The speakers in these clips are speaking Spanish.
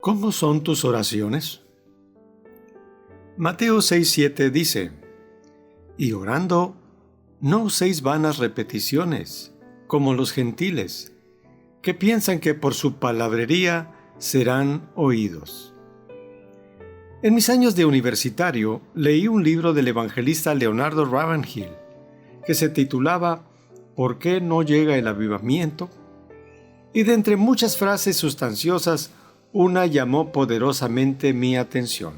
¿Cómo son tus oraciones? Mateo 6:7 dice: Y orando, no uséis vanas repeticiones, como los gentiles, que piensan que por su palabrería serán oídos. En mis años de universitario, leí un libro del evangelista Leonardo Ravenhill, que se titulaba ¿Por qué no llega el avivamiento? Y de entre muchas frases sustanciosas, una llamó poderosamente mi atención.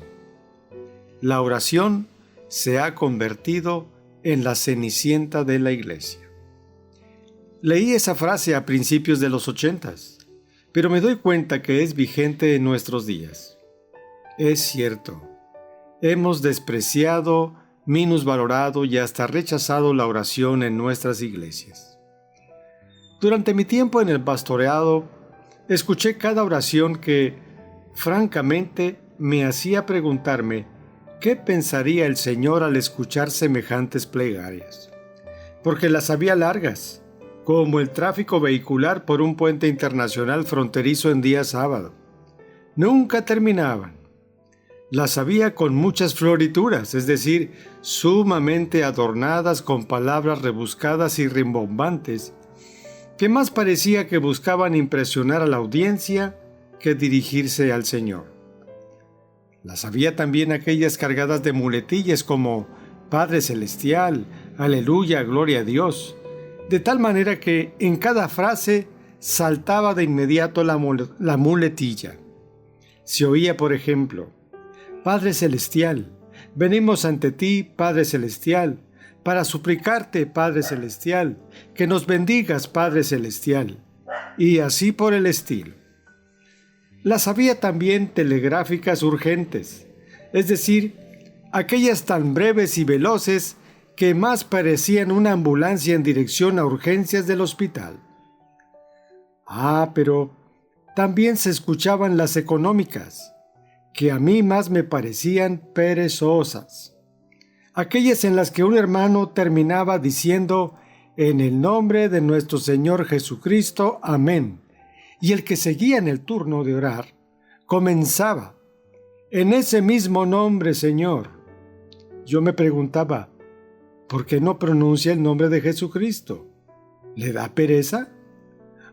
La oración se ha convertido en la cenicienta de la iglesia. Leí esa frase a principios de los 80s, pero me doy cuenta que es vigente en nuestros días. Es cierto, hemos despreciado, minusvalorado y hasta rechazado la oración en nuestras iglesias. Durante mi tiempo en el pastoreado, escuché cada oración que, francamente, me hacía preguntarme qué pensaría el Señor al escuchar semejantes plegarias. Porque las había largas, como el tráfico vehicular por un puente internacional fronterizo en día sábado. Nunca terminaban. Las había con muchas florituras, es decir, sumamente adornadas con palabras rebuscadas y rimbombantes, que más parecía que buscaban impresionar a la audiencia que dirigirse al Señor. Las había también aquellas cargadas de muletillas como Padre Celestial, Aleluya, Gloria a Dios, de tal manera que en cada frase saltaba de inmediato la muletilla. Se oía, por ejemplo, Padre Celestial, venimos ante ti, Padre Celestial, para suplicarte, Padre Celestial, que nos bendigas, Padre Celestial, y así por el estilo. Las había también telegráficas urgentes, es decir, aquellas tan breves y veloces que más parecían una ambulancia en dirección a urgencias del hospital. Pero también se escuchaban las económicas, que a mí más me parecían perezosas. Aquellas en las que un hermano terminaba diciendo «En el nombre de nuestro Señor Jesucristo, amén», y el que seguía en el turno de orar comenzaba «En ese mismo nombre, Señor». Yo me preguntaba, ¿por qué no pronuncia el nombre de Jesucristo? ¿Le da pereza?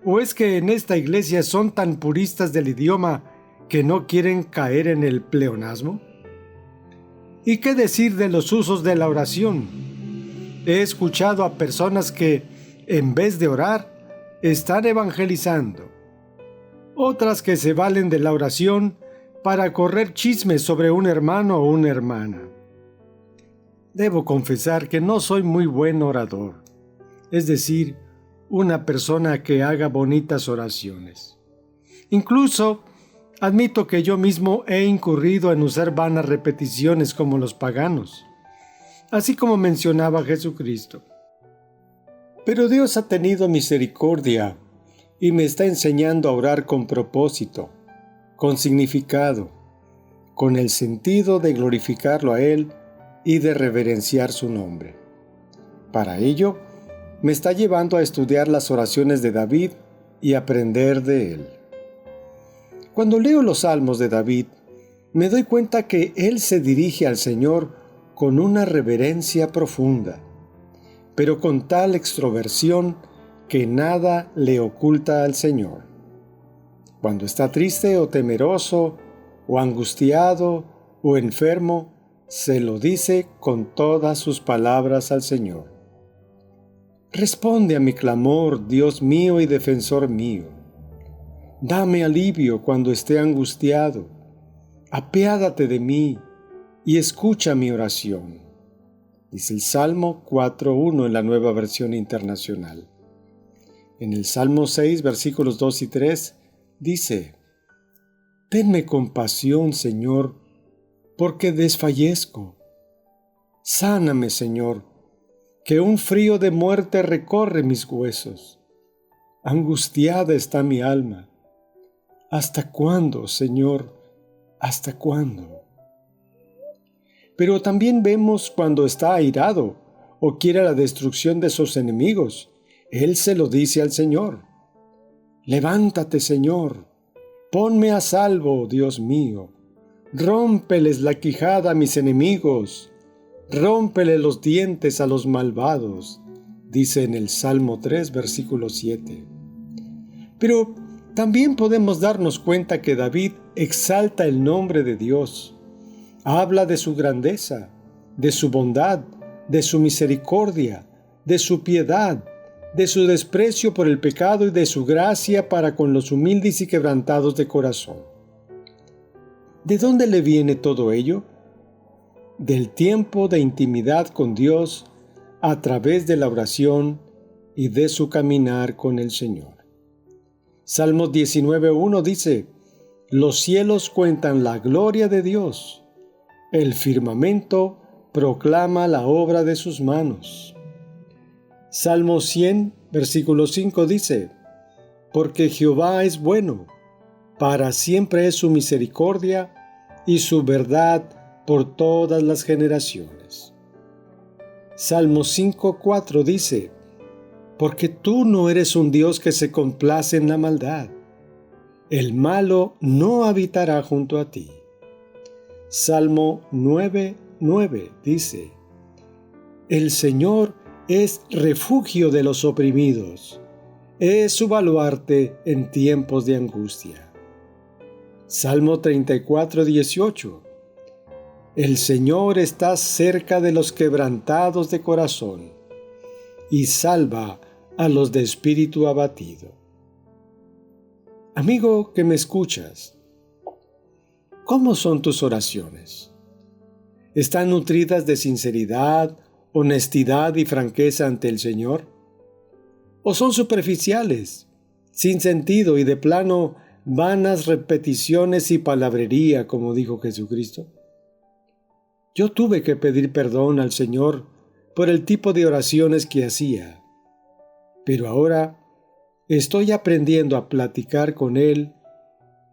¿O es que en esta iglesia son tan puristas del idioma que no quieren caer en el pleonasmo? ¿Y qué decir de los usos de la oración? He escuchado a personas que, en vez de orar, están evangelizando. Otras que se valen de la oración para correr chismes sobre un hermano o una hermana. Debo confesar que no soy muy buen orador, es decir, una persona que haga bonitas oraciones. Incluso admito que yo mismo he incurrido en usar vanas repeticiones como los paganos, así como mencionaba Jesucristo. Pero Dios ha tenido misericordia y me está enseñando a orar con propósito, con significado, con el sentido de glorificarlo a Él y de reverenciar su nombre. Para ello, me está llevando a estudiar las oraciones de David y aprender de él. Cuando leo los salmos de David, me doy cuenta que él se dirige al Señor con una reverencia profunda, pero con tal extroversión que nada le oculta al Señor. Cuando está triste o temeroso, o angustiado, o enfermo, se lo dice con todas sus palabras al Señor. Responde a mi clamor, Dios mío y defensor mío. Dame alivio cuando esté angustiado. Apiádate de mí y escucha mi oración. Dice el Salmo 4:1 en la Nueva Versión Internacional. En el Salmo 6, versículos 2 y 3, dice: Tenme compasión, Señor, porque desfallezco. Sáname, Señor, que un frío de muerte recorre mis huesos. Angustiada está mi alma. ¿Hasta cuándo, Señor? ¿Hasta cuándo? Pero también vemos cuando está airado o quiere la destrucción de sus enemigos. Él se lo dice al Señor. Levántate, Señor. Ponme a salvo, Dios mío. Rómpeles la quijada a mis enemigos. Rómpele los dientes a los malvados, dice en el Salmo 3, versículo 7. Pero también podemos darnos cuenta que David exalta el nombre de Dios. Habla de su grandeza, de su bondad, de su misericordia, de su piedad, de su desprecio por el pecado y de su gracia para con los humildes y quebrantados de corazón. ¿De dónde le viene todo ello? Del tiempo de intimidad con Dios a través de la oración y de su caminar con el Señor. Salmos 19:1 dice: Los cielos cuentan la gloria de Dios, el firmamento proclama la obra de sus manos. Salmo 100, versículo 5 dice: Porque Jehová es bueno, para siempre es su misericordia y su verdad por todas las generaciones. Salmo 5:4 dice: Porque tú no eres un Dios que se complace en la maldad. El malo no habitará junto a ti. Salmo 9:9 dice: El Señor es refugio de los oprimidos, es su baluarte en tiempos de angustia. Salmo 34:18 El Señor está cerca de los quebrantados de corazón y salva a los de espíritu abatido. Amigo que me escuchas, ¿cómo son tus oraciones? ¿Están nutridas de sinceridad, honestidad y franqueza ante el Señor? ¿O son superficiales, sin sentido y de plano vanas repeticiones y palabrería, como dijo Jesucristo? Yo tuve que pedir perdón al Señor por el tipo de oraciones que hacía, pero ahora estoy aprendiendo a platicar con Él,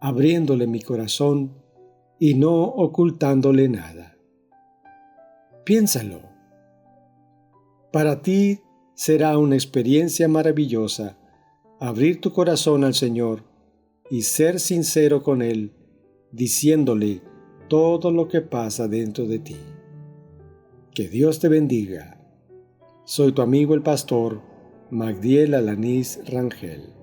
abriéndole mi corazón y no ocultándole nada. Piénsalo. Para ti será una experiencia maravillosa abrir tu corazón al Señor y ser sincero con Él, diciéndole todo lo que pasa dentro de ti. Que Dios te bendiga. Soy tu amigo el pastor Magdiel Alanís Rangel.